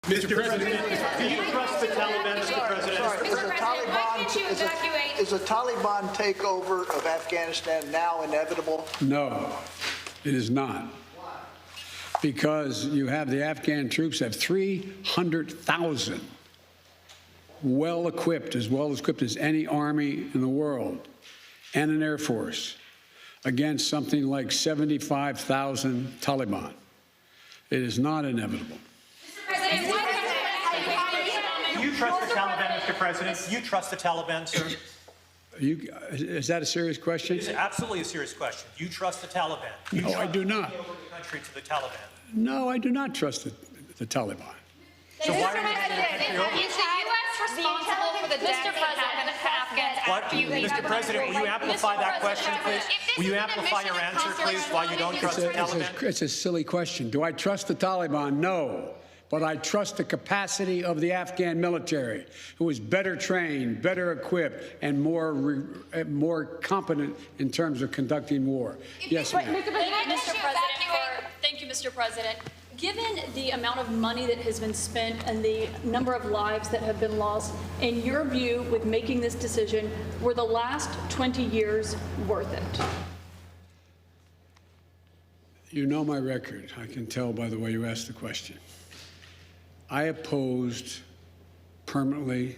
Mr. President, do you trust the Taliban, Mr. President? Is a Taliban takeover of Afghanistan now inevitable? No, it is not. Because you have the Afghan troops have 300,000 well-equipped as any army in the world, and an Air Force against something like 75,000 Taliban. It is not inevitable. Do you trust the Taliban, Mr. President? Do you trust the Taliban, sir? Is that a serious question? It's absolutely a serious question. Do you trust the Taliban? No, I do not. The country to the Taliban. No, I do not trust the Taliban. So why are you Is the U.S. responsible for the deaths of Afghans? What? Mr. President, will you amplify that question, please? Will you amplify your answer, please, why you don't trust the Taliban? It's a silly question. Do I trust the Taliban? No. But I trust the capacity of the Afghan military, who is better trained, better equipped, and more competent in terms of conducting war. Yes, ma'am. Thank you, Mr. President. Given the amount of money that has been spent and the number of lives that have been lost, in your view, with making this decision, were the last 20 years worth it? You know my record. I can tell by the way you asked the question. I opposed permanently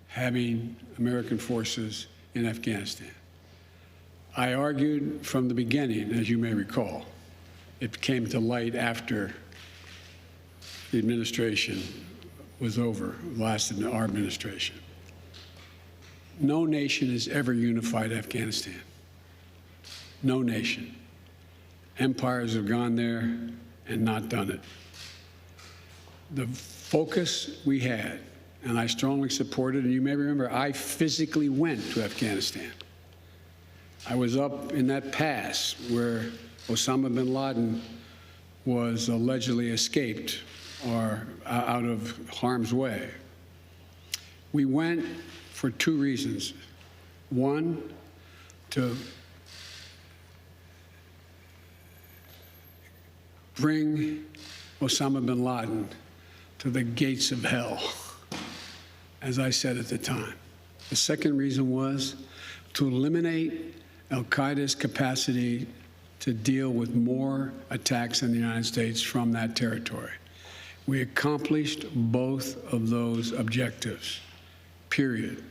having American forces in Afghanistan. I argued from the beginning, as you may recall. It came to light after the administration was over, lasted our administration. No nation has ever unified Afghanistan. No nation. Empires have gone there and not done it. The focus we had, and I strongly supported, and you may remember, I physically went to Afghanistan. I was up in that pass where Osama bin Laden was allegedly escaped or out of harm's way. We went for two reasons. One, to bring Osama bin Laden to the gates of hell, as I said at the time. The second reason was to eliminate al-Qaeda's capacity to deal with more attacks in the United States from that territory. We accomplished both of those objectives, period.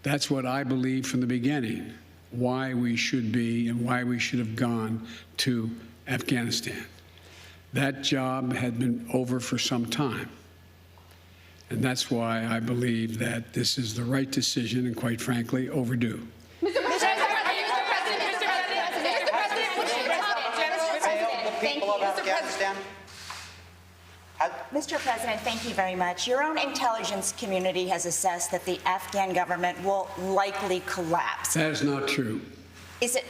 That's what I believed from the beginning, why we should be and why we should have gone to Afghanistan. That job had been over for some time. And that's why I believe that this is the right decision and, quite frankly, overdue. Mr. President, thank you very much. Your own intelligence community has assessed that the Afghan government will likely collapse. That is not true.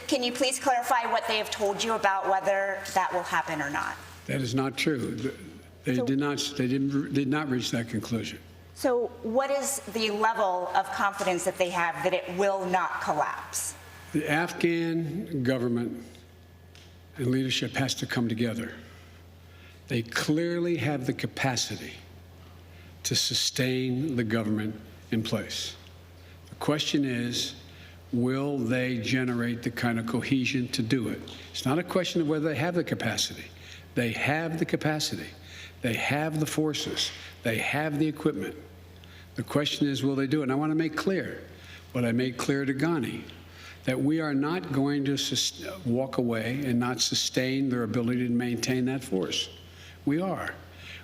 Can you please clarify what they have told you about whether that will happen or not? That is not true. They did not reach that conclusion. So what is the level of confidence that they have that it will not collapse? The Afghan government and leadership has to come together. They clearly have the capacity to sustain the government in place. The question is, will they generate the kind of cohesion to do it? It's not a question of whether they have the capacity. They have the capacity. They have the forces. They have the equipment. The question is, will they do it? And I want to make clear what I made clear to Ghani, that we are not going to walk away and not sustain their ability to maintain that force. We are.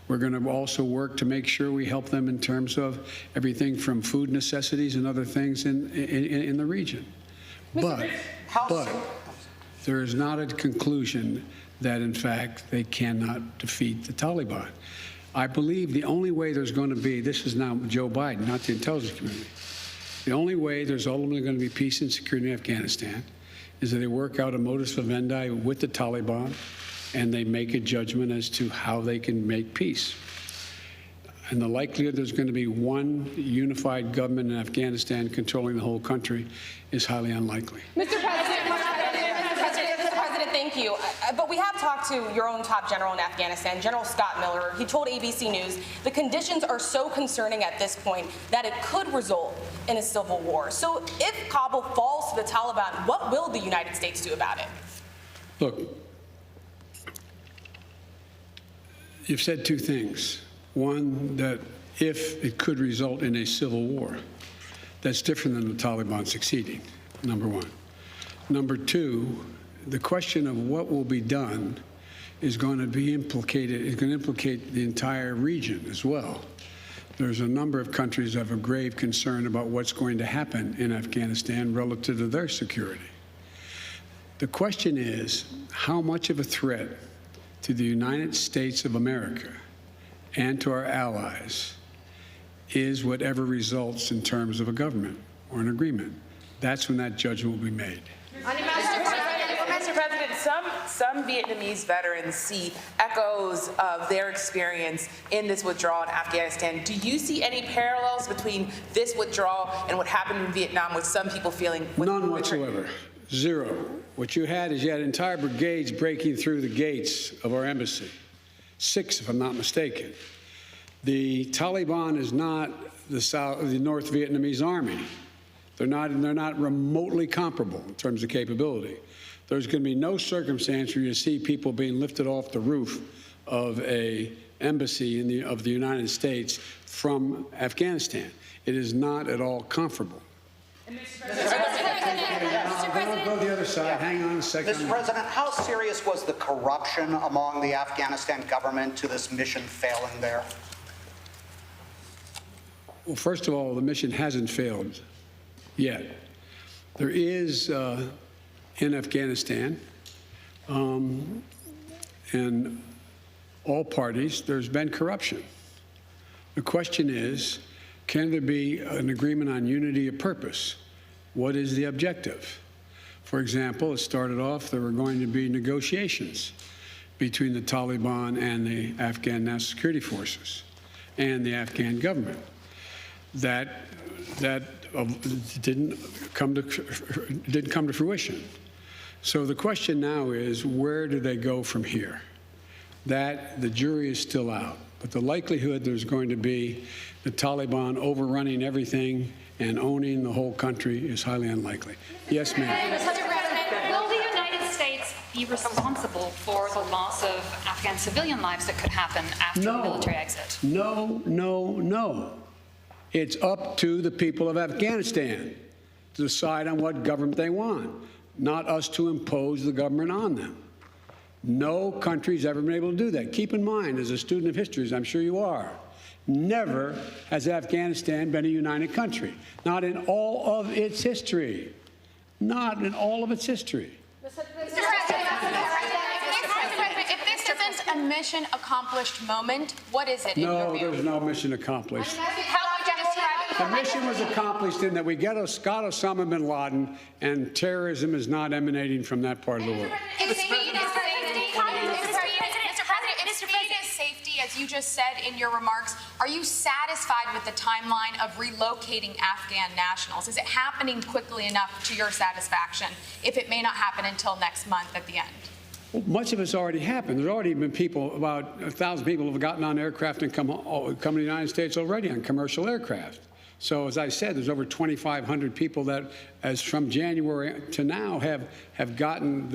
We're going to also work to make sure we help them in terms of everything from food necessities and other things in the region. But there is not a conclusion that, in fact, they cannot defeat the Taliban. I believe the only way there's going to be, this is now Joe Biden, not the intelligence community, the only way there's ultimately going to be peace and security in Afghanistan is that they work out a modus vivendi with the Taliban and they make a judgment as to how they can make peace. And the likelihood there's going to be one unified government in Afghanistan controlling the whole country is highly unlikely. Mr. President, thank thank you. But we have talked to your own top general in Afghanistan, General Scott Miller. He told ABC News the conditions are so concerning at this point that it could result in a civil war. So if Kabul falls to the Taliban, what will the United States do about it? Look, you've said two things. One, that if it could result in a civil war, that's different than the Taliban succeeding, number one. Number two, the question of what will be done is going to be implicated, is going to implicate the entire region as well. There's a number of countries that have a grave concern about what's going to happen in Afghanistan relative to their security. The question is, how much of a threat to the United States of America and to our allies is whatever results in terms of a government or an agreement? That's when that judgment will be made. Mr. President, some Vietnamese veterans see echoes of their experience in this withdrawal in Afghanistan. Do you see any parallels between this withdrawal and what happened in Vietnam, with some people feeling? None whatsoever. Zero. What you had is you had entire brigades breaking through the gates of our embassy. 6, if I'm not mistaken. The Taliban is not the North Vietnamese army. They're not remotely comparable in terms of capability. There's going to be no circumstance where you see people being lifted off the roof of a embassy of the United States from Afghanistan. It is not at all comparable. Mr. President, go to the other side. Hang on a second. Mr. President, how serious was the corruption among the Afghanistan government to this mission failing there? Well, first of all, the mission hasn't failed yet. There is, in Afghanistan, in all parties, there's been corruption. The question is, can there be an agreement on unity of purpose? What is the objective? For example, it started off, there were going to be negotiations between the Taliban and the Afghan National Security Forces and the Afghan government. That didn't come to fruition. So the question now is, where do they go from here? That the jury is still out. But the likelihood there's going to be the Taliban overrunning everything and owning the whole country is highly unlikely. Yes, ma'am. Mr. President, will the United States be responsible for the loss of Afghan civilian lives that could happen after the military exit? No, no, no. It's up to the people of Afghanistan to decide on what government they want, not us to impose the government on them. No country's ever been able to do that. Keep in mind, as a student of history, as I'm sure you are, never has Afghanistan been a united country. Not in all of its history. Not in all of its history. Mr. President, if this isn't a mission accomplished moment, what is it in your view? No, there's no mission accomplished. How would you describe it? The mission was accomplished in that we got Osama bin Laden, and terrorism is not emanating from that part of the world. Mr. President, safety, as you just said in your remarks, are you satisfied with the timeline of relocating Afghan nationals? Is it happening quickly enough to your satisfaction, if it may not happen until next month at the end? Well, much of it's already happened. There's already been people, about 1,000 people have gotten on aircraft and come to the United States already on commercial aircraft. So as I said, there's over 2,500 people that, as from January to now, have gotten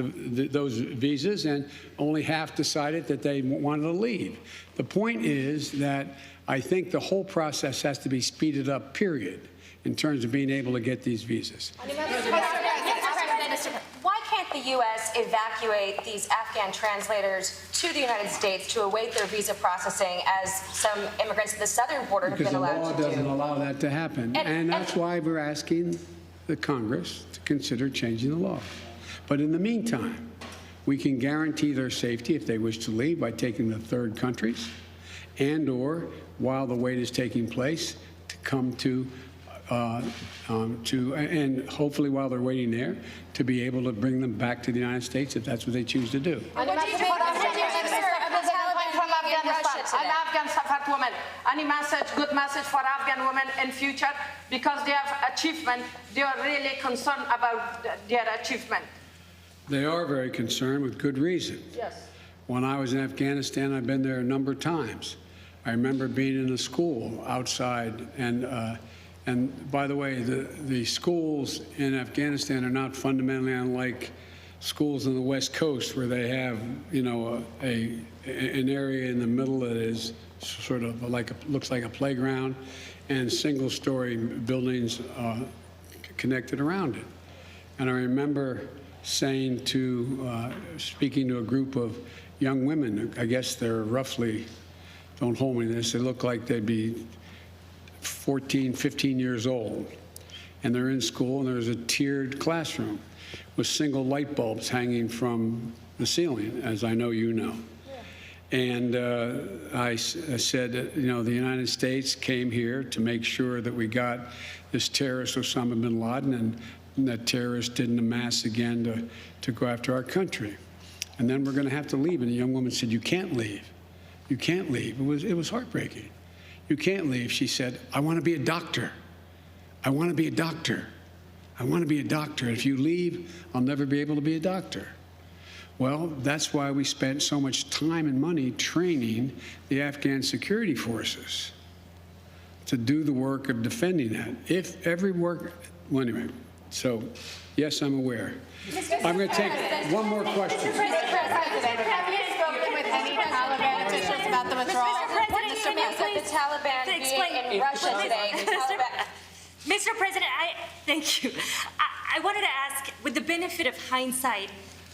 those visas, and only half decided that they wanted to leave. The point is that I think the whole process has to be speeded up, period, in terms of being able to get these visas. Why can't the U.S. evacuate these Afghan translators to the United States to await their visa processing, as some immigrants at the southern border have been allowed to do? Because the law doesn't allow that to happen. And that's why we're asking the Congress to consider changing the law. But in the meantime, we can guarantee their safety if they wish to leave by taking them to third countries, and/or while the wait is taking place, to come to and hopefully while they're waiting there, to be able to bring them back to the United States if that's what they choose to do. What do you think of the Taliban from Afghanistan? I'm Afghan support woman. Any message, good message for Afghan women in future, because they have achievement. They are really concerned about their achievement. They are very concerned with good reason. Yes. When I was in Afghanistan, I've been there a number of times. I remember being in a school outside, and by the way, the schools in Afghanistan are not fundamentally unlike schools on the West Coast, where they have, you know, an area in the middle that is sort of like looks like a playground, and single-story buildings connected around it. And I remember saying speaking to a group of young women, I guess they're roughly, don't hold me to this, they look like they'd be 14, 15 years old. And they're in school, and there's a tiered classroom with single light bulbs hanging from the ceiling, as I know you know. And I said, you know, the United States came here to make sure that we got this terrorist Osama bin Laden, and that terrorist didn't amass again to go after our country. And then we're going to have to leave. And the young woman said, you can't leave. You can't leave. It was heartbreaking. You can't leave. She said, I want to be a doctor. I want to be a doctor. I want to be a doctor. If you leave, I'll never be able to be a doctor. Well, that's why we spent so much time and money training the Afghan security forces to do the work of defending that. If every work, well, anyway, so yes, I'm aware. I'm going to take one more question. Mr. President, have you spoken with any Taliban officials about the withdrawal? Mr. President, the Taliban being in Russia today. Mr. President, thank you. I wanted to ask, with the benefit of hindsight,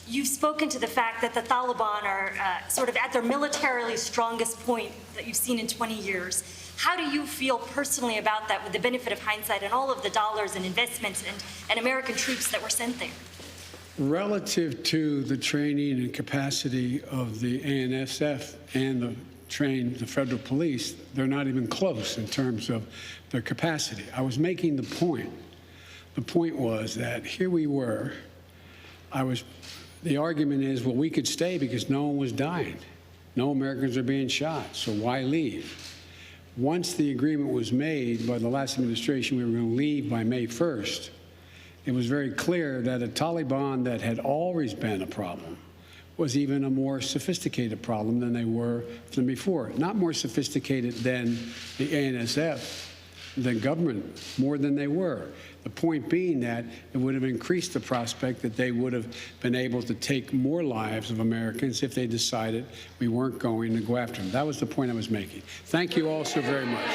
you've spoken to the fact that the Taliban are sort of at their militarily strongest point that you've seen in 20 years. How do you feel personally about that with the benefit of hindsight and all of the dollars and investments and American troops that were sent there? Relative to the training and capacity of the ANSF and the federal police, they're not even close in terms of their capacity. I was making the point. The point was that here we were. The argument is, well, we could stay because no one was dying. No Americans are being shot, so why leave? Once the agreement was made by the last administration, we were going to leave by May 1st, it was very clear that a Taliban that had always been a problem was even a more sophisticated problem than they were than before. Not more sophisticated than the ANSF, the government, more than they were. The point being that it would have increased the prospect that they would have been able to take more lives of Americans if they decided we weren't going to go after them. That was the point I was making. Thank you all so very much.